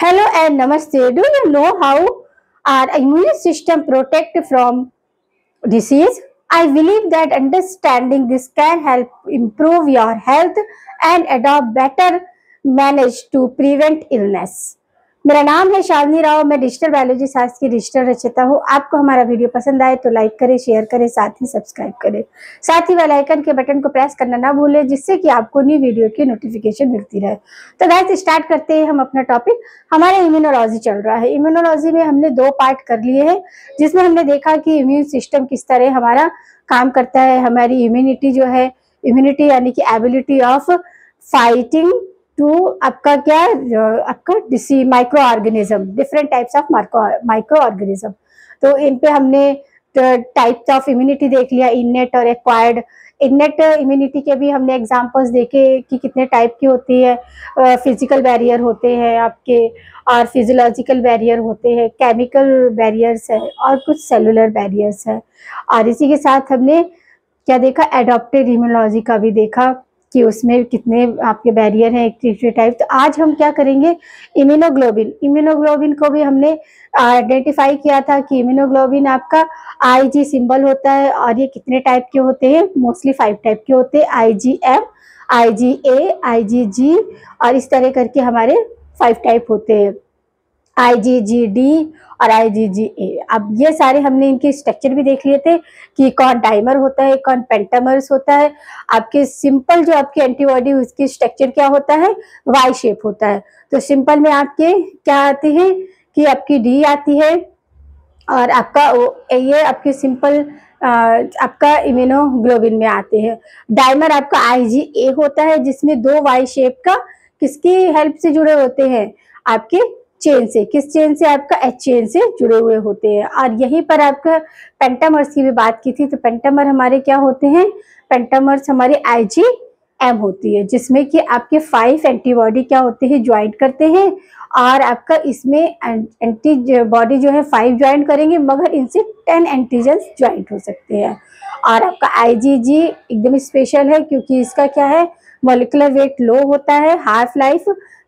Hello and namaste. Do you know how our immune system protect from disease? I believe that understanding this can help improve your health and adopt better manage to prevent illness. मेरा नाम है शालिनी राव, मैं digital biology शास्त्र की digital रचयिता हूँ। आपको हमारा वीडियो पसंद आए तो लाइक करें, शेयर करें, साथ ही सब्सक्राइब करें। साथ ही बेल आइकन के बटन को प्रेस करना ना भूलें, जिससे कि आपको न्यू वीडियो की नोटिफिकेशन मिलती रहे। तो गाइस स्टार्ट करते हैं हम अपना टॉपिक। हमारे इम्यूनोलॉजी चल रहा है। इम्यूनोलॉजी में हमने 2 पार्ट कर लिए हैं, जिसमें हमने देखा कि इम्यून सिस्टम किस तरह हमारा काम करता है। हमारी इम्यूनिटी जो है, इम्यूनिटी यानी कि एबिलिटी ऑफ फाइटिंग टू आपका क्या आपका disease micro organism, different types of micro organism. तो इन पे हमने टाइप्स ऑफ इम्यूनिटी देख लिया, इननेट और एक्वायर्ड। इननेट इम्यूनिटी के भी हमने एग्जांपल्स देखे कि कितने टाइप की होती है। फिजिकल बैरियर होते हैं आपके, और फिजियोलॉजिकल बैरियर होते हैं, केमिकल बैरियर्स है, और कुछ सेलुलर बैरियर्स है। और इसी के साथ हमने क्या देखा, एडॉप्टेड इम्यूनोलॉजी का भी देखा कि उसमें कितने आपके बैरियर हैं, एक टाइप। तो आज हम क्या करेंगे, इम्यूनोग्लोबिन। इम्यूनोग्लोबिन को भी हमने आइडेंटिफाई किया था कि इम्यूनोग्लोबिन आपका आईजी सिंबल होता है, और ये कितने टाइप के होते हैं, मोस्टली 5 टाइप के होते हैं। आईजीएम, आईजीए, आईजीजी, और इस तरह करके हमारे 5 टाइप होते हैं, आईजीजीडी और आईजीजीए। अब ये सारे हमने इनके स्ट्रक्चर भी देख लिए थे कि कौन डाइमर होता है, कौन पेंटामर्स होता है। आपके सिंपल जो आपके एंटीबॉडी, उसकी स्ट्रक्चर क्या होता है, वाई शेप होता है। तो सिंपल में आपके क्या आते हैं कि आपकी डी आती है, और आपका ये आपके सिंपल आपका इम्यूनोग्लोबिन में आते हैं। डाइमर आपका आईजीए होता है, जिसमें 2 वाई शेप का किसकी हेल्प से जुड़े होते हैं, आपके चेन से। किस चेन से, आपका एच चेन से जुड़े हुए होते हैं। और यहीं पर आपका पेंटामर्स की भी बात की थी। तो पेंटामर हमारे क्या होते हैं, पेंटामर्स हमारे आईजीएम होती है, जिसमें कि आपके 5 एंटीबॉडी क्या होते हैं, ज्वाइंट करते हैं। और आपका इसमें एंटीबॉडी जो है 5 ज्वाइंट करेंगे, मगर इनसे 10 एंटीजन्स ज्वाइंट हो सकते हैं। और आपका आईजीजी एकदम स्पेशल है, क्योंकि इसका क्या है, मॉलिक्यूलर वेट लो होता है, हाफ लाइफ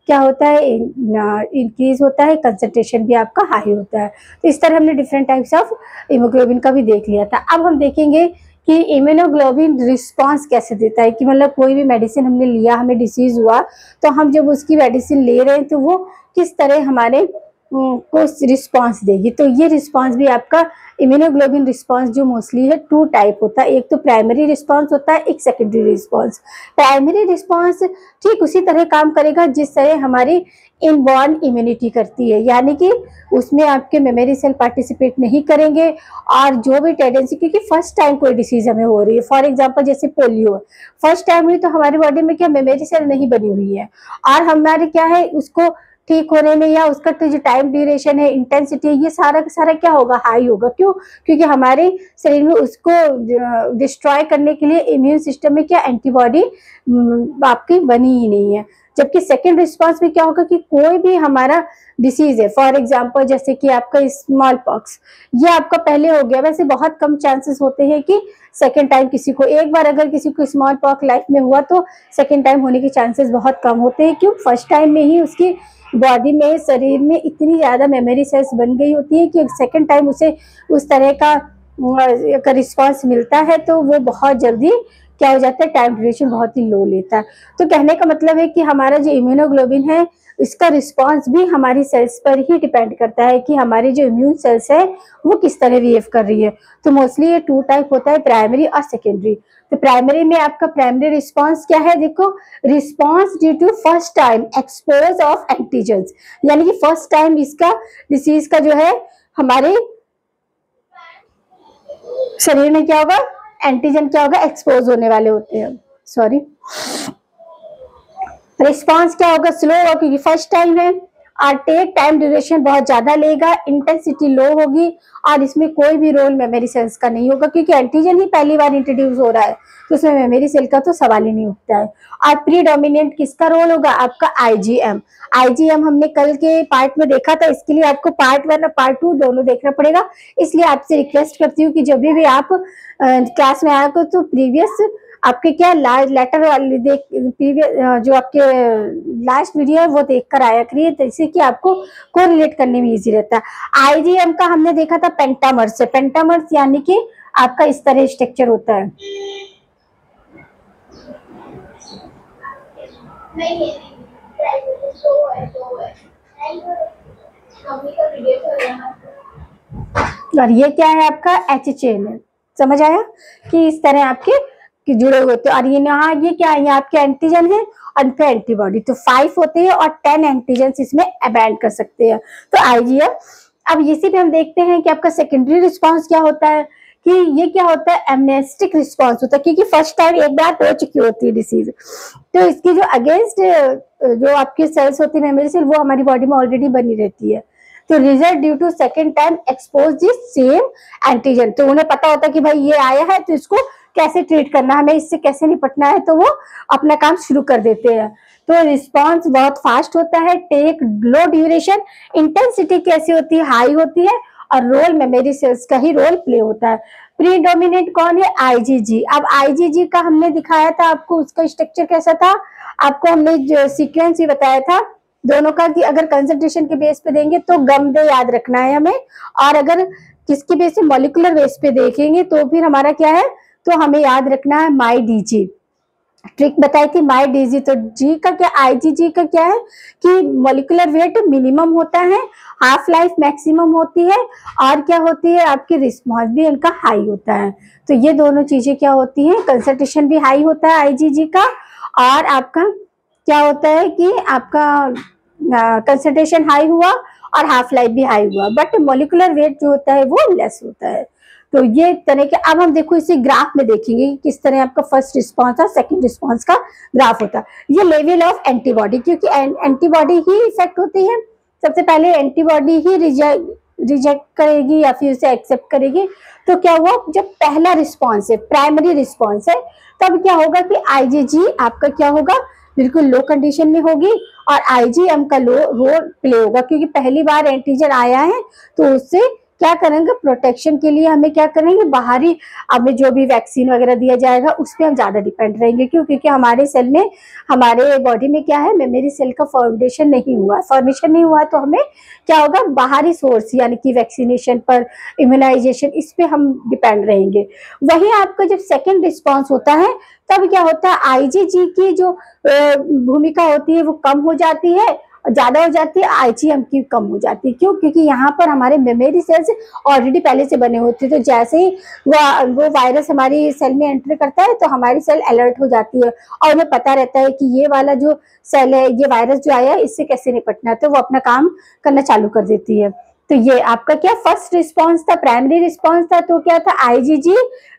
क्या होता है, इंक्रीज होता है, कंसंट्रेशन भी आपका हाई होता है। तो इस तरह हमने डिफरेंट टाइप्स ऑफ इम्यूनोग्लोबिन का भी देख लिया था। अब हम देखेंगे कि इम्यूनोग्लोबिन रिस्पांस कैसे देता है, कि मतलब कोई भी मेडिसिन हमने लिया, हमें डिसीज हुआ, तो हम जब उसकी मेडिसिन ले रहे हैं तो वो किस तरह हमारे को रिस्पांस देगी। तो ये रिस्पांस भी आपका इम्यूनोग्लोबिन रिस्पांस जो मोस्टली है 2 टाइप होता है। एक तो प्राइमरी रिस्पांस होता है, एक सेकेंडरी रिस्पांस। प्राइमरी रिस्पांस ठीक उसी तरह काम करेगा जिस तरह हमारी इनबॉर्न इम्यूनिटी करती है, यानी कि उसमें आपके मेमोरी सेल पार्टिसिपेट नहीं करेंगे। और जो भी टेंडेंसी, क्योंकि फर्स्ट टाइम कोई डिसीज हमें हो रही है, फॉर एग्जांपल जैसे पोलियो, फर्स्ट टाइम हुई तो हमारी बॉडी में क्या मेमोरी सेल नहीं बनी हुई है, और हमारे क्या है, उसको ठीक होने में या उसका जो टाइम ड्यूरेशन है, इंटेंसिटी है, ये सारा का सारा क्या होगा, हाई होगा। क्यों, क्योंकि हमारे शरीर में उसको डिस्ट्रॉय करने के लिए इम्यून सिस्टम में क्या एंटीबॉडी आपकी बनी ही नहीं है। जबकि सेकेंड रिस्पांस में क्या होगा कि कोई भी हमारा डिसीज है, फॉर एग्जांपल जैसे कि आपका स्मॉल पॉक्स, ये आपका पहले हो गया, वैसे बहुत कम चांसेस होते हैं कि सेकेंड टाइम किसी को, एक बार अगर किसी को स्मॉल पॉक्स लाइफ में हुआ तो सेकेंड टाइम होने के चांसेस बहुत कम होते हैं। क्यों, फर्स्ट टाइम में ही उसकी बॉडी में, शरीर में इतनी ज्यादा मेमोरी सेल्स बन गई होती है कि सेकेंड टाइम उसे उस तरह का रिस्पांस मिलता है तो वो बहुत जल्दी क्या हो जाता है, टाइम ड्यूरेशन बहुत ही लो लेता है। तो कहने का मतलब है कि हमारा जो इम्यूनोग्लोबिन है, इसका रिस्पांस भी हमारी सेल्स पर ही डिपेंड करता है कि हमारी जो इम्यून सेल्स है वो किस तरह बिहेव कर रही है। तो मोस्टली ये 2 टाइप होता है, प्राइमरी और सेकेंडरी। तो प्राइमरी में आपका प्राइमरी रिस्पांस क्या है, देखो, response due to first time expose of antigens, यानी कि फर्स्ट टाइम इसका डिसीज का जो है हमारे शरीर में क्या होगा, एंटीजन क्या होगा, एक्सपोज होने वाले होते हैं। सॉरी, रिस्पांस क्या होगा, स्लो होगा, क्योंकि फर्स्ट टाइम है, और टेक टाइम ड्यूरेशन बहुत ज्यादा लेगा, इंटेंसिटी लो होगी, और इसमें कोई भी रोल मेमोरी सेल्स का नहीं होगा, क्योंकि एंटीजन ही पहली बार इंट्रोड्यूस हो रहा है, तो उसमें मेमोरी सेल का तो सवाल ही नहीं उठता है। और प्रीडोमिनेंट किसका रोल होगा, आपका आईजीएम। आईजीएम हमने कल के पार्ट में देखा था, इसके लिए आपको पार्ट 1 और पार्ट 2 दोनों देखना पड़ेगा। इसलिए आपसे रिक्वेस्ट करती हूँ कि जब भी आप क्लास में आया करो तो प्रीवियस आपके क्या लेटर वाली देख प्रीवियस जो आपके लास्ट वीडियो है वो देख कर आया करिए, तो इससे कि आपको कोरिलेट करने में इजी रहता है। आईजीएम का हमने देखा था पेंटामर्स से, पेंटामर्स यानी कि आपका इस तरह स्ट्रक्चर होता है। और ये क्या है आपका एच चेन है, समझ आया कि इस तरह आपके कि जुड़े हुए थे। और ये यहाँ ये क्या है, ये आपके एंटीजन है और इनका एंटीबॉडी, तो 5 होते हैं और 10 एंटीजन इसमें अबैंड कर सकते हैं, तो आईजीएम। अब इसी पे हम देखते हैं कि आपका सेकेंडरी रिस्पॉन्स क्या होता है, कि ये क्या होता है, एमनेस्टिक रिस्पॉन्स होता है, क्योंकि फर्स्ट टाइम एक बार हो चुकी होती है डिसीज, तो इसकी जो अगेंस्ट जो आपकी सेल्स होती है मेमोरी सेल, वो हमारी बॉडी में ऑलरेडी बनी रहती है। तो result due to second time expose this same antigen, तो उन्हें पता होता है कि भाई ये आया है तो इसको कैसे ट्रीट करना है, हमें इससे कैसे निपटना है, तो वो अपना काम शुरू कर देते हैं। तो रिस्पॉन्स बहुत फास्ट होता है, टेक लो ड्यूरेशन, इंटेंसिटी कैसी होती है, हाई होती है, और रोल मेमोरी सेल्स का ही रोल प्ले होता है। प्रीडोमिनेंट कौन है, आईजीजी। अब आईजीजी का हमने दिखाया था आपको, उसका स्ट्रक्चर कैसा था, आपको हमने जो सीक्वेंस ही बताया था दोनों का, कि अगर कंसंट्रेशन के बेस पे देंगे तो गम दे याद रखना है हमें, और अगर किसके बेस पे मॉलिक्यूलर बेस पे देखेंगे तो फिर हमारा क्या है, तो हमें याद रखना है माई डीजी। ट्रिक बताई थी माई डीजी, तो जी का क्या, आईजीजी का क्या है कि मॉलिक्यूलर वेट मिनिमम होता है, हाफ लाइफ मैक्सिमम होती है, और क्या होती है आपकी रिस्पॉन्स भी इनका हाई होता है। तो ये दोनों चीजें क्या होती हैं, कंसंट्रेशन भी हाई होता है आईजीजी का, और आपका क्या होता है कि आपका कंसंट्रेशन हाई हुआ और हाफ लाइफ भी हाई हुआ, बट मॉलिक्यूलर वेट जो होता है वो लेस होता है। तो ये तरह के, अब हम देखो इसी ग्राफ में देखेंगे कि किस तरह आपका फर्स्ट रिस्पॉन्स और सेकंड रिस्पॉन्स का ग्राफ होता है। ये लेवल ऑफ एंटीबॉडी, क्योंकि एंटीबॉडी ही इफेक्ट होती है, सबसे पहले एंटीबॉडी ही रिजेक्ट करेगी या फिर उसे एक्सेप्ट करेगी। तो क्या हुआ, जब पहला रिस्पॉन्स है, प्राइमरी रिस्पॉन्स है, तब क्या होगा कि आईजीजी आपका क्या होगा, बिल्कुल लो कंडीशन में होगी, और आईजीएम का लो रोल प्ले होगा, क्योंकि पहली बार एंटीजन आया है, तो उससे क्या करेंगे, प्रोटेक्शन के लिए हमें क्या करेंगे, बाहरी हमें जो भी वैक्सीन वगैरह दिया जाएगा उस पर हम ज्यादा डिपेंड रहेंगे। क्यों, क्योंकि हमारे सेल में, हमारे बॉडी में क्या है, मेमोरी सेल का फॉर्मेशन नहीं हुआ, तो हमें क्या होगा, बाहरी सोर्स यानी कि वैक्सीनेशन पर, इम्यूनाइजेशन, इस पे हम डिपेंड रहेंगे। वही आपका जब सेकेंड रिस्पॉन्स होता है, तब क्या होता है, आईजीजी की जो भूमिका होती है वो कम हो जाती है, ज्यादा हो जाती है, आईजीएम की कम हो जाती है। क्यों, क्योंकि यहाँ पर हमारे मेमोरी सेल्स ऑलरेडी पहले से बने होते हैं, तो जैसे ही वो वायरस हमारी सेल में एंटर करता है तो हमारी सेल अलर्ट हो जाती है, और उन्हें पता रहता है कि ये वाला जो सेल है, ये वायरस जो आया है, इससे कैसे निपटना है, तो वो अपना काम करना चालू कर देती है। तो ये आपका क्या फर्स्ट रिस्पॉन्स था, प्राइमरी रिस्पॉन्स था, तो क्या था, आईजीजी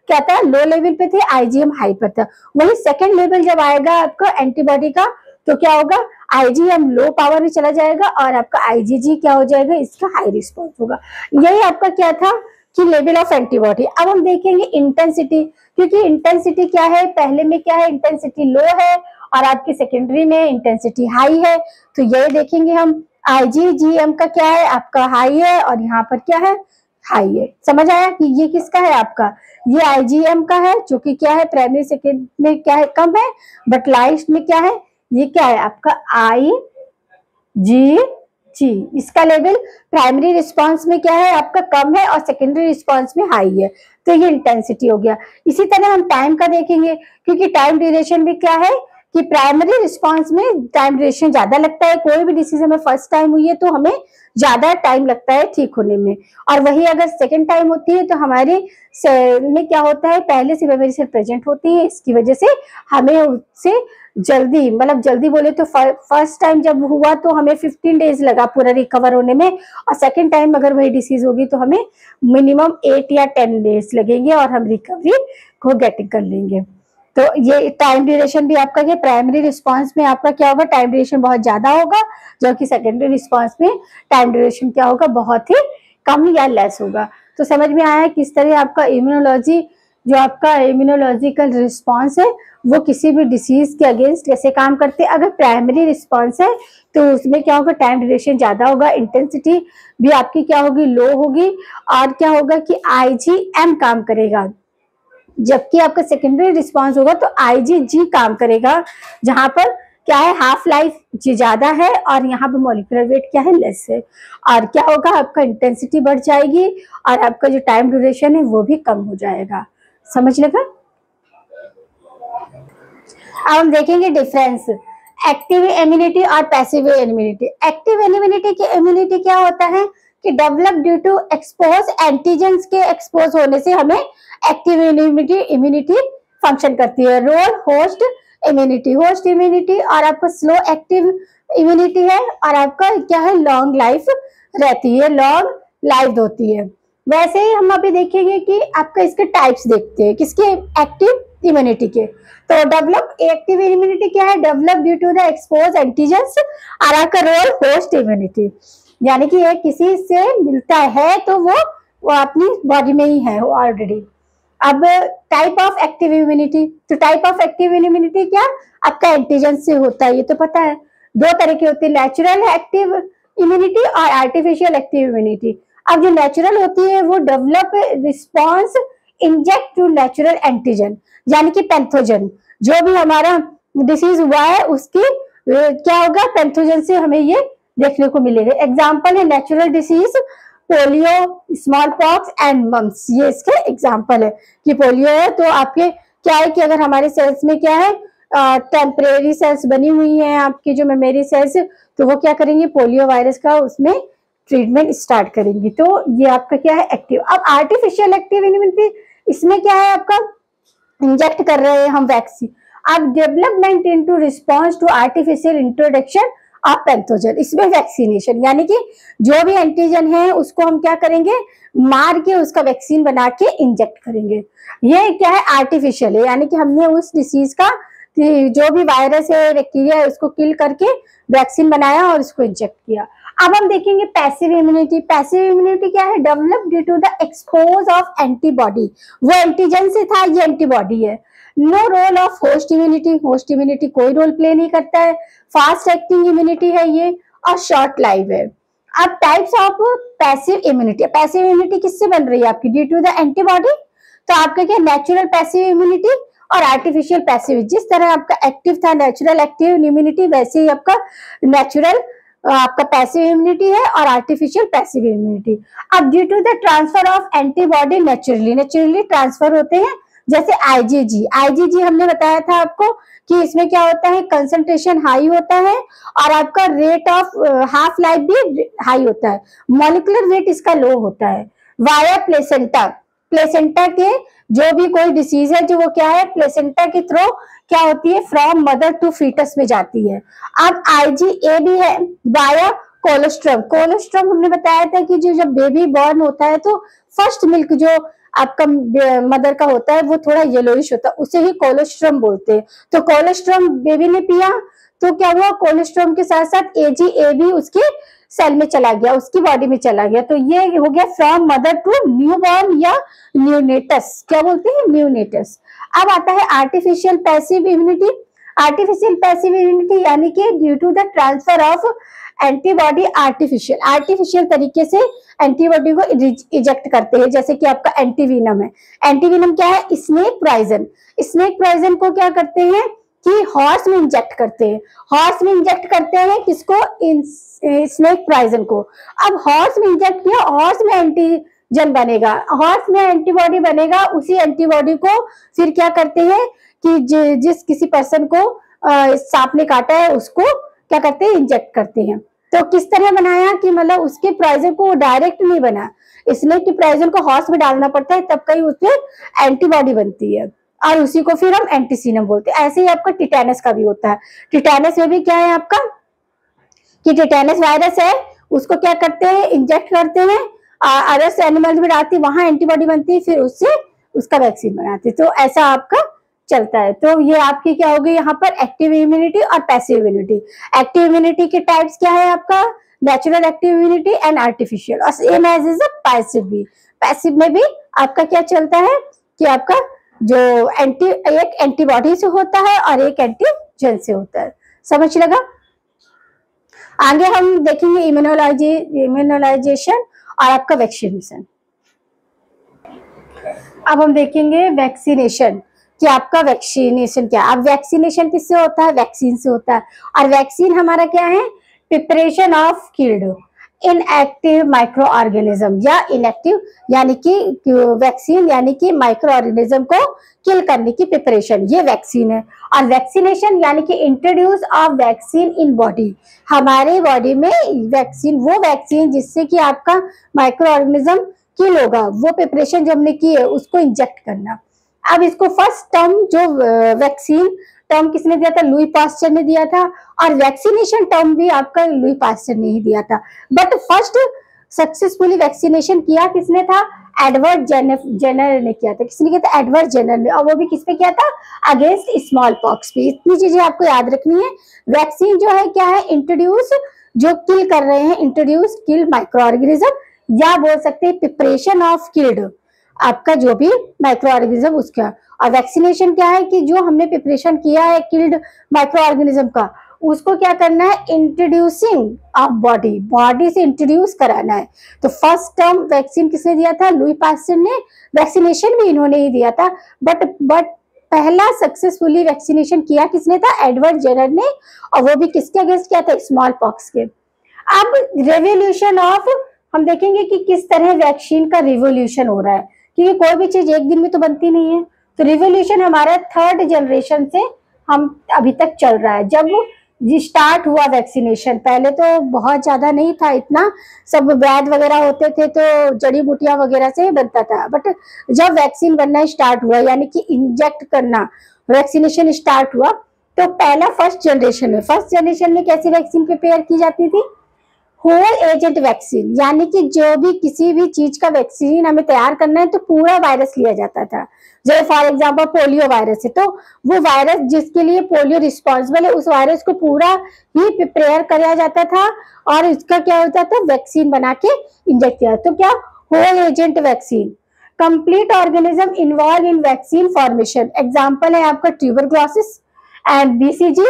क्या था, लो लेवल पे थे, आईजीएम हाई पर था। वही सेकेंड लेवल जब आएगा आपका एंटीबॉडी का, तो क्या होगा, आईजीएम लो पावर में चला जाएगा, और आपका आईजीजी क्या हो जाएगा, इसका हाई रिस्पॉन्स होगा। यही आपका क्या था कि लेवल ऑफ एंटीबॉडी। अब हम देखेंगे इंटेंसिटी, क्योंकि इंटेंसिटी क्या है, पहले में क्या है, इंटेंसिटी लो है, और आपकी सेकेंडरी में इंटेंसिटी हाई है। तो ये देखेंगे हम, आईजीजीएम का क्या है, आपका हाई है, और यहाँ पर क्या है, हाई है। समझ आया कि ये किसका है, आपका ये आईजीएम का है, जो कि क्या है, प्राइमरी सेकेंड में क्या है, कम है, बट लास्ट में क्या है, ये क्या है आपका आईजीजी, इसका लेवल प्राइमरी रिस्पांस में क्या है, आपका कम है, और सेकेंडरी रिस्पांस में हाई है। तो ये इंटेंसिटी हो गया। इसी तरह हम टाइम का देखेंगे, क्योंकि टाइम ड्यूरेशन भी क्या है कि प्राइमरी रिस्पांस में टाइम ड्यूरेशन ज्यादा लगता है, कोई भी डिसीज हमें फर्स्ट टाइम हुई है तो हमें ज्यादा टाइम लगता है ठीक होने में, और वही अगर सेकेंड टाइम होती है तो हमारे सेल में क्या होता है, पहले से मेमोरी सेल प्रेजेंट होती है, इसकी वजह से हमें उससे जल्दी, मतलब जल्दी बोले तो फर्स्ट टाइम जब हुआ तो हमें 15 डेज लगा पूरा रिकवर होने में, और सेकेंड टाइम अगर वही डिसीज होगी तो हमें मिनिमम 8 या 10 डेज लगेंगे, और हम रिकवरी को गेटिंग कर लेंगे। तो ये टाइम ड्यूरेशन भी आपका क्या, प्राइमरी रिस्पांस में आपका क्या होगा, टाइम ड्यूरेशन बहुत ज्यादा होगा, जबकि सेकेंडरी रिस्पांस में टाइम ड्यूरेशन क्या होगा, बहुत ही कम या लेस होगा। तो समझ में आया किस तरह आपका इम्यूनोलॉजी, जो आपका इम्यूनोलॉजिकल रिस्पांस है, वो किसी भी डिसीज के अगेंस्ट कैसे काम करते हैं। अगर प्राइमरी रिस्पांस है तो उसमें क्या होगा, टाइम ड्यूरेशन ज्यादा होगा, इंटेंसिटी भी आपकी क्या होगी, लो होगी, और क्या होगा कि आईजीएम काम करेगा, जबकि आपका सेकेंडरी रिस्पॉन्स होगा तो IgG काम करेगा, जहां पर क्या है हाफ लाइफ ज्यादा है और यहाँ पे मॉलिक्यूलर वेट क्या है लेस है, और क्या होगा आपका इंटेंसिटी बढ़ जाएगी और आपका जो टाइम ड्यूरेशन है वो भी कम हो जाएगा। समझ लगा। अब हम देखेंगे डिफरेंस एक्टिव इम्यूनिटी और पैसिव इम्यूनिटी। एक्टिव इम्यूनिटी क्या होता है कि develop due to expose antigens के एक्सपोज होने से हमें एक्टिव इम्यूनिटी फंक्शन करती है। रोल होस्ट इम्यूनिटी और आपका स्लो एक्टिव इम्यूनिटी है और आपका क्या है लॉन्ग लाइफ रहती है, लॉन्ग लाइफ होती है। वैसे ही हम अभी देखेंगे कि आपका इसके टाइप्स देखते हैं किसके एक्टिव इम्यूनिटी के। तो डेवलप एक्टिव इम्यूनिटी क्या है, develop due to the expose antigens और आपका रोल होस्ट इम्यूनिटी, यानी कि ये किसी से मिलता है तो वो अपनी बॉडी में ही है ऑलरेडी। अब टाइप ऑफ एक्टिव इम्यूनिटी, तो टाइप ऑफ एक्टिव इम्यूनिटी क्या आपका एंटीजन से होता है, ये तो पता है। दो तरह की होती है, नेचुरल एक्टिव इम्यूनिटी और आर्टिफिशियल एक्टिव इम्यूनिटी। अब जो नेचुरल होती है वो develop response inject to natural antigen, यानी कि पैथोजन, जो भी हमारा डिसीज हुआ है उसकी क्या होगा पैथोजन से हमें ये देखने को मिलेगा। एग्जाम्पल है natural disease polio, small pox and mumps, ये इसके एग्जाम्पल है कि पोलियो है तो आपके क्या है कि अगर हमारे सेल्स में क्या है टेम्परेरी सेल्स बनी हुई हैं आपकी जो मेमोरी सेल्स, तो वो क्या करेंगे पोलियो वायरस का उसमें ट्रीटमेंट स्टार्ट करेंगी। तो ये आपका क्या है एक्टिव। अब आर्टिफिशियल एक्टिव इम्यूनिटी, इसमें क्या है आपका इंजेक्ट कर रहे हैं हम वैक्सीन। अब development into response to artificial introduction of pathogen, इसमें वैक्सीनेशन, यानी कि जो भी एंटीजन है उसको हम क्या करेंगे मार के उसका वैक्सीन बना के इंजेक्ट करेंगे। ये क्या है आर्टिफिशियल है, यानी कि हमने उस डिसीज का जो भी वायरस है बैक्टीरिया है उसको किल करके वैक्सीन बनाया और उसको इंजेक्ट किया। अब हम देखेंगे पैसिव इम्यूनिटी। पैसिव इम्यूनिटी क्या है, develop due to the expose of antibody, वो एंटीजन से था ये एंटीबॉडी है। No role of host immunity, host immunity कोई रोल प्ले नहीं करता है। फास्ट एक्टिंग इम्यूनिटी है ये और शॉर्ट लाइफ है। अब types of passive immunity, passive immunity किससे बन रही है आपकी ड्यू टू द एंटीबॉडी, तो आपका क्या नेचुरल पैसिव इम्यूनिटी और आर्टिफिशियल पैसिव। जिस तरह आपका एक्टिव था नेचुरल एक्टिव इम्यूनिटी, वैसे ही आपका नेचुरल आपका पैसिव इम्यूनिटी है और आर्टिफिशियल पैसिव इम्यूनिटी। अब due to the transfer of antibody naturally transfer होते हैं, जैसे आईजीजी हमने बताया था आपको कि इसमें क्या होता है कंसंट्रेशन हाई होता है और आपका रेट ऑफ हाफ लाइफ भी हाई होता है, मॉलिक्यूलर वेट इसका लो होता है। वाया प्लेसेंटा, प्लेसेंटा के जो भी कोई डिसीज है जो वो क्या है प्लेसेंटा के थ्रू क्या होती है फ्रॉम मदर टू फीटस में जाती है। अब आईजीए भी है वाया कोलोस्ट्रम। कोलोस्ट्रम हमने बताया था कि जो जब बेबी बॉर्न होता है तो फर्स्ट मिल्क जो आपका मदर का होता है वो थोड़ा येलोइश होता है, उसे ही कोलोस्ट्रम बोलते हैं। तो कोलोस्ट्रम बेबी ने पिया तो क्या हुआ कोलोस्ट्रम के साथ साथ एजीए भी उसके सेल में चला गया, उसकी बॉडी में चला गया। तो ये हो गया फ्रॉम मदर टू न्यूबॉर्न या न्यूनेटस, क्या बोलते हैं न्यूनेटस। अब आता है artificial passive immunity. Artificial passive immunity यानी कि due to the transfer of antibody artificial तरीके से एंटीबॉडी को इजेक्ट करते हैं, जैसे कि आपका एंटीवीनम है। एंटीवीनम क्या है स्नेक पॉइजन। स्नेक पॉइजन को क्या करते हैं कि हॉर्स में इंजेक्ट करते हैं, हॉर्स में इंजेक्ट करते हैं किसको स्नेक पॉइजन को। अब हॉर्स में इंजेक्ट किया, हॉर्स में एंटीजन बनेगा, हॉर्स में एंटीबॉडी बनेगा, उसी एंटीबॉडी को फिर क्या करते हैं कि जिस किसी पर्सन को सांप ने काटा है उसको क्या करते हैं इंजेक्ट करते हैं। तो किस तरह बनाया कि मतलब उसके पॉइजन को डायरेक्ट नहीं बना, इसलिए कि पॉइजन को हॉर्स में डालना पड़ता है तब कहीं उसमें एंटीबॉडी बनती है और उसी को फिर हम एंटीसीनम बोलते हैं। ऐसे ही आपका टिटेनस का भी होता है। टिटेनस में भी क्या है आपका कि टिटेनस वायरस है उसको क्या करते हैं इंजेक्ट करते हैं, अदर्स एनिमल्स में डालती है, वहां एंटीबॉडी बनती है, फिर उससे उसका वैक्सीन बनाते हैं। तो ऐसा आपका चलता है। तो ये आपकी क्या होगी यहाँ पर एक्टिव इम्यूनिटी और पैसिव इम्यूनिटी। एक्टिव इम्यूनिटी के टाइप्स क्या है आपका natural active immunity and artificial, और सेम एज इज पैसिव भी। पैसिव में भी आपका क्या चलता है कि आपका जो एक एंटीबॉडी से होता है और एक एंटीजन से होता है। समझ लगा। आगे हम देखेंगे इम्यूनोलाइजेशन और आपका वैक्सीनेशन। अब हम देखेंगे वैक्सीनेशन, कि आपका वैक्सीनेशन क्या है। अब वैक्सीनेशन किससे होता है, वैक्सीन से होता है। और वैक्सीन हमारा क्या है, preparation of killed inactive micro organism, या इनएक्टिव यानी कि वैक्सीन यानी कि माइक्रो ऑर्गेनिज्म को किल करने की प्रिपरेशन, ये वैक्सीन है। और वैक्सीनेशन यानी कि introduce of vaccine in body, हमारे बॉडी में वैक्सीन, वो वैक्सीन जिससे कि आपका माइक्रो ऑर्गेनिज्म किल होगा, वो प्रिपरेशन जो हमने की है उसको इंजेक्ट करना। अब इसको फर्स्ट टर्म जो वैक्सीन टर्म किसने दिया था, लुई पास्चर ने दिया था। और वैक्सीनेशन टर्म भी आपका लुई पास्चर ने ही दिया था। बट फर्स्ट सक्सेसफुली वैक्सीनेशन किया किसने था, एडवर्ड जेनर ने किया था। किसने किया था, एडवर्ड जेनर ने। और वो भी किस पे किया था, अगेंस्ट स्मॉल पॉक्स पे। इतनी चीजें आपको याद रखनी है। वैक्सीन जो है क्या है, इंट्रोड्यूस, जो किल कर रहे हैं, इंट्रोड्यूस किल माइक्रो ऑर्गेनिज्म, या बोल सकते हैं प्रिपरेशन ऑफ किल्ड, आपका जो भी माइक्रो ऑर्गेनिज्म उसका। और वैक्सीनेशन क्या है कि जो हमने प्रिपरेशन किया है किल्ड माइक्रो ऑर्गेनिज्म का, उसको क्या करना है, इंट्रोड्यूसिंग ऑफ बॉडी, बॉडी से इंट्रोड्यूस कराना है। तो फर्स्ट टर्म वैक्सीन किसने दिया था, लुई पास्चर ने। वैक्सीनेशन भी इन्होंने ही दिया था। बट पहला सक्सेसफुली वैक्सीनेशन किया किसने था, एडवर्ड जेनर ने। और वो भी किसके अगेंस्ट किया था, स्मॉल पॉक्स के। अब रेवोल्यूशन ऑफ, हम देखेंगे कि किस तरह वैक्सीन का रिवोल्यूशन हो रहा है, क्योंकि कोई भी चीज एक दिन में तो बनती नहीं है। तो रिवोल्यूशन हमारा थर्ड जनरेशन से हम अभी तक चल रहा है। जब ये स्टार्ट हुआ वैक्सीनेशन, पहले तो बहुत ज्यादा नहीं था इतना, सब वैद वगैरह होते थे तो जड़ी बूटियां वगैरह से बनता था। बट जब वैक्सीन बनना स्टार्ट हुआ, यानी कि इंजेक्ट करना, वैक्सीनेशन स्टार्ट हुआ, तो पहला फर्स्ट जनरेशन में कैसी वैक्सीन प्रिपेयर की जाती थी, होल एजेंट वैक्सीन, यानी कि जो भी किसी भी चीज का वैक्सीन हमें तैयार करना है तो पूरा वायरस लिया जाता था। जैसे फॉर एग्जांपल पोलियो वायरस है, तो वो वायरस जिसके लिए पोलियो रिस्पॉन्सिबल है, उस वायरस को पूरा ही प्रिपेयर किया जाता था और इसका क्या होता था, वैक्सीन बना के इंजेक्ट किया। तो क्या, whole agent vaccine. Complete organism involve in vaccine formation, example है आपका ट्यूबरक्लोसिस एंड बीसीजी,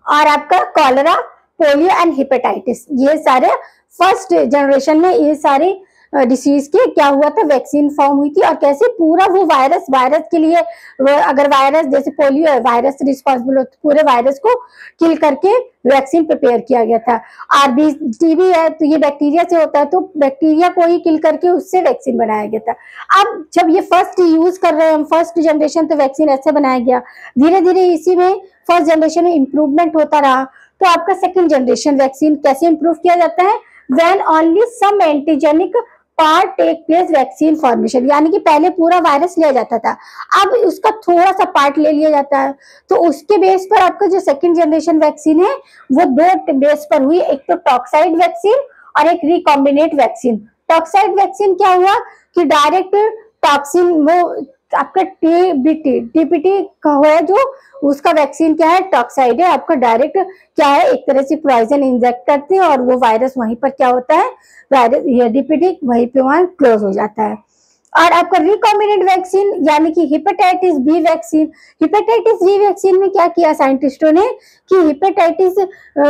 और आपका कॉलरा, पोलियो एंड हेपेटाइटिस। ये सारे फर्स्ट जनरेशन में ये सारी डिसीज के क्या हुआ था, वैक्सीन फॉर्म हुई थी। और कैसे पूरा वो वायरस के लिए, अगर वायरस जैसे पोलियो है, वायरस रिस्पॉन्सिबल हो, तो पूरे वायरस को किल करके वैक्सीन प्रिपेयर किया गया था। आरबी टीबी है तो ये बैक्टीरिया से होता है, तो बैक्टीरिया को ही किल करके उससे वैक्सीन बनाया गया था। अब जब ये फर्स्ट यूज कर रहे हैं हम, फर्स्ट जनरेशन, तो वैक्सीन ऐसे बनाया गया। धीरे धीरे इसी में फर्स्ट जनरेशन में इंप्रूवमेंट होता रहा। तो आपका सेकंड जनरेशन वैक्सीन कैसे इंप्रूव किया जाता है, when only some antigenic part take place vaccine formation, यानी कि पहले पूरा वायरस लिया जाता था, अब उसका थोड़ा सा पार्ट ले लिया जाता है। तो उसके बेस पर आपका जो सेकंड जनरेशन वैक्सीन है वो दो बेस पर हुई, एक तो टॉक्साइड वैक्सीन और एक रिकॉम्बिनेट वैक्सीन। टॉक्साइड वैक्सीन क्या हुआ कि डायरेक्ट टॉक्सिन, वो आपका टीपीटी का है जो उसका वैक्सीन क्या है, टॉक्साइड है। आपका डायरेक्ट क्या है, एक तरह से पॉइजन इंजेक्ट करते हैं और वो वायरस वहीं पर क्या होता है, वायरस ये डीपीटी वहीं पे वहां क्लोज हो जाता है। और आपका रिकॉम्बिनेंट वैक्सीन यानी कि hepatitis B vaccine. Hepatitis B vaccine में क्या किया साइंटिस्टों ने कि हेपेटाइटिस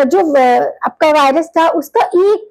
जो आपका वायरस था उसका एक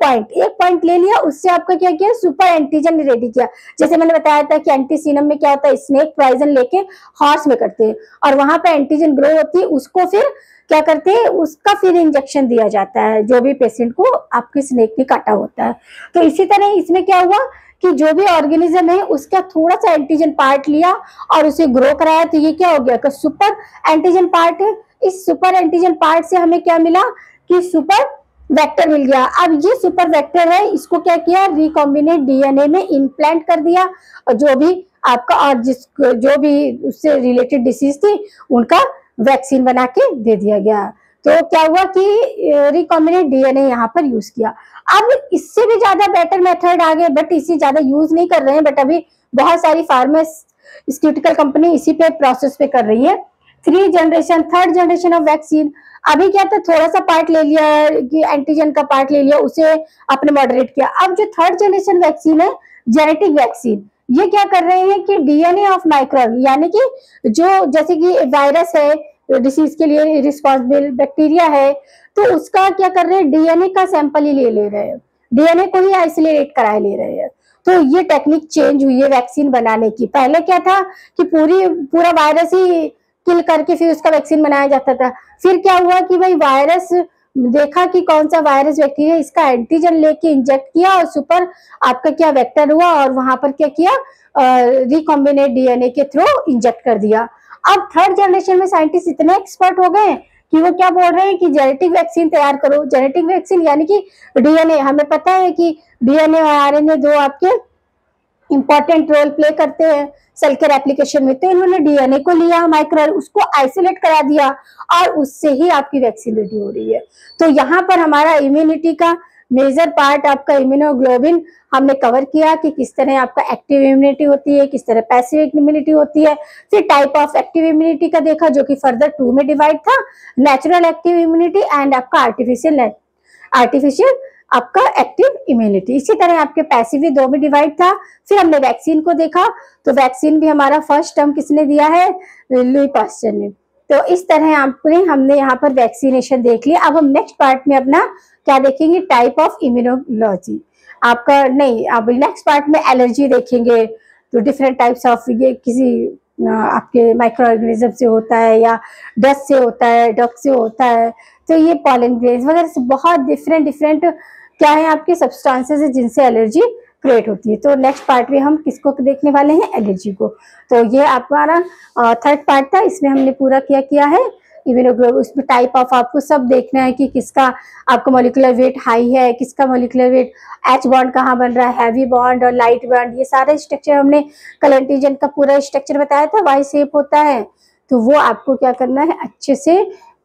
पॉइंट ले लिया, उससे आपका क्या किया, सुपर एंटीजन रेडी किया। जैसे मैंने बताया था कि एंटीसीनम में क्या होता है, स्नेक पॉइजन लेके हॉर्स में करते हैं और वहां पे एंटीजन ग्रो होती है, उसको फिर क्या करते हैं, उसका फिर इंजेक्शन दिया जाता है जो भी पेशेंट को आपके स्नेक ने काटा होता है। तो इसी तरह इसमें क्या हुआ कि जो भी ऑर्गेनिज्म है उसका थोड़ा सा एंटीजन पार्ट लिया और उसे ग्रो कराया, तो ये क्या हो गया कि सुपर एंटीजन पार्ट है। इस सुपर एंटीजन पार्ट से हमें क्या मिला कि सुपर वेक्टर मिल गया। अब ये सुपर वेक्टर है, इसको क्या किया, रिकॉम्बिनेट डीएनए में इम्प्लांट कर दिया और जो भी आपका और जो भी उससे रिलेटेड डिसीज थी उनका वैक्सीन बना के दे दिया गया। तो क्या हुआ कि रिकॉम्बिनेट डीएनए यहाँ पर यूज किया। अब इससे भी ज्यादा बेटर मेथड आ गए, बट इसी ज्यादा यूज नहीं कर रहे हैं, बट अभी बहुत सारी फार्मास्यूटिकल कंपनी इसी पे प्रोसेस पे कर रही है। Third generation of vaccine. अभी क्या था, थोड़ा सा पार्ट ले लिया कि एंटीजन का पार्ट ले लिया, उसे आपने मॉडरेट किया। अब जो थर्ड जनरेशन वैक्सीन है, जेनेटिक वैक्सीन, ये क्या कर रहे हैं कि डीएनए ऑफ माइक्रोब, यानी कि जो जैसे कि वायरस है डिसीज के लिए रिस्पॉन्सिबल, बैक्टीरिया है, तो उसका क्या कर रहे हैं, डीएनए का सैंपल ही ले रहे हैं, डीएनए को ही आइसोलेट कराए ले रहे हैं। तो ये टेक्निक चेंज हुई है वैक्सीन बनाने की। पहले क्या था कि पूरा वायरस ही किल करके फिर उसका वैक्सीन बनाया जाता था। फिर क्या हुआ कि भाई वायरस देखा कि कौन सा वायरस बैक्टीरिया, इसका एंटीजन लेके इंजेक्ट किया और सुपर आपका क्या वेक्टर हुआ और वहां पर क्या किया, रिकॉम्बिनेट डीएनए के थ्रू इंजेक्ट कर दिया। अब थर्ड जनरेशन में साइंटिस्ट इतने एक्सपर्ट हो गए कि वो क्या बोल रहे हैं कि जेनेटिक वैक्सीन तैयार करो। जेनेटिक वैक्सीन यानी कि डीएनए, हमें पता है कि डीएनए और आरएनए दो आपके इंपॉर्टेंट रोल प्ले करते हैं सेल के रेप्लिकेशन में। तो इन्होंने डीएनए को लिया, माइक्रो उसको आइसोलेट करा दिया और उससे ही आपकी वैक्सीन रेडी हो रही है। तो यहाँ पर हमारा इम्यूनिटी का मेजर पार्ट आपका इम्यूनोग्लोबिन हमने कवर किया कि किस तरह आपका एक्टिव इम्यूनिटी होती है, किस तरह पैसिव इम्यूनिटी होती है। फिर टाइप ऑफ एक्टिव इम्यूनिटी का देखा जो कि फर्दर 2 में डिवाइड था, नेचुरल एक्टिव इम्यूनिटी एंड आपका आर्टिफिशियल आपका एक्टिव इम्यूनिटी। इसी तरह आपके पैसिव भी 2 में डिवाइड था। फिर हमने वैक्सीन को देखा, तो वैक्सीन भी हमारा फर्स्ट टर्म किसने दिया है, लुई पास्चर ने। तो इस तरह हमने यहाँ पर वैक्सीनेशन देख लिया। अब हम नेक्स्ट पार्ट में अपना क्या देखेंगे, टाइप ऑफ इम्यूनोलॉजी आपका, नहीं अब नेक्स्ट पार्ट में एलर्जी देखेंगे। तो डिफरेंट टाइप्स ऑफ, ये किसी आपके माइक्रो ऑर्गेनिज्म से होता है या डस्ट से होता है, डक से होता है, तो ये पॉलन ग्रेन्स वगैरह से बहुत डिफरेंट क्या है आपके सब्सटेंसेस है जिनसे एलर्जी क्रिएट होती है। तो नेक्स्ट पार्ट में हम किसको देखने वाले हैं, एलर्जी को। तो ये आपका थर्ड पार्ट था, इसमें हमने पूरा किया है इम्यूनोग्लोबिन। उसमें टाइप ऑफ आपको सब देखना है कि किसका आपका मॉलिक्यूलर वेट हाई है, किसका मॉलिक्यूलर वेट, एच बॉन्ड कहाँ बन रहा है, हैवी बॉन्ड और लाइट बॉन्ड, ये सारे स्ट्रक्चर हमने कल एंटीजन का पूरा स्ट्रक्चर बताया था, वाई शेप होता है। तो वो आपको क्या करना है, अच्छे से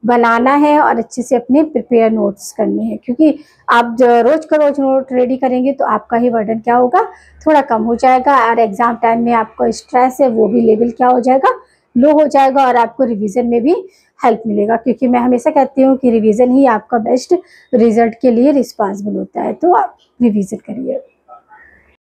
बनाना है और अच्छे से अपने प्रिपेयर नोट्स करने हैं, क्योंकि आप रोज का रोज नोट रेडी करेंगे तो आपका ही बर्डन क्या होगा, थोड़ा कम हो जाएगा और एग्जाम टाइम में आपका स्ट्रेस है वो भी लेवल क्या हो जाएगा, लो हो जाएगा और आपको रिवीजन में भी हेल्प मिलेगा। क्योंकि मैं हमेशा कहती हूँ कि रिवीजन ही आपका बेस्ट रिजल्ट के लिए रिस्पॉन्सिबल होता है। तो आप रिवीजन करिए।